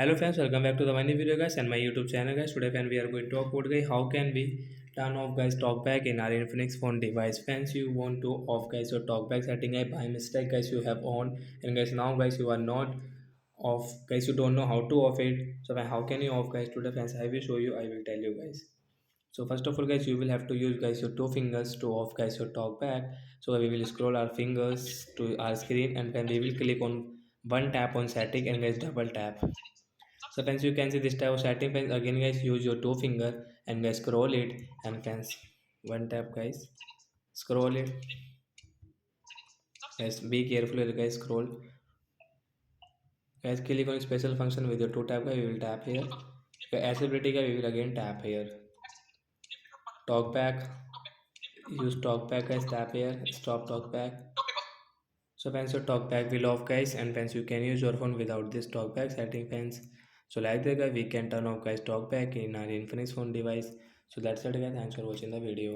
Hello friends, welcome back to the new video guys and my YouTube channel guys. Today friends we are going to talk about guys how can we turn off guys talkback in our Infinix phone device. Friends, you want to off guys your talkback setting by mistake guys you have on, and guys now guys you are not off guys, you don't know how to off it. So how can you off guys? Today friends I will show you, I will tell you guys. So first of all guys, you will have to use guys your two fingers to off guys your talkback. So we will scroll our fingers to our screen, and then we will click on one tap on setting and guys double tap. So friends, you can see this type of setting. Friends, again guys, use your two finger and guys scroll it, and friends one tap guys scroll it. Guys be careful here guys, scroll guys, click on special function with your two tap guys, we will tap here. Okay, accessibility guys, we will again tap here. Talkback, use talkback guys, tap here. Stop talkback. So friends, your talkback will off guys, and friends you can use your phone without this talkback setting friends. So like that guys, we can turn off guys talkback in our Infinix phone device. So that's it guys, thanks for watching the video.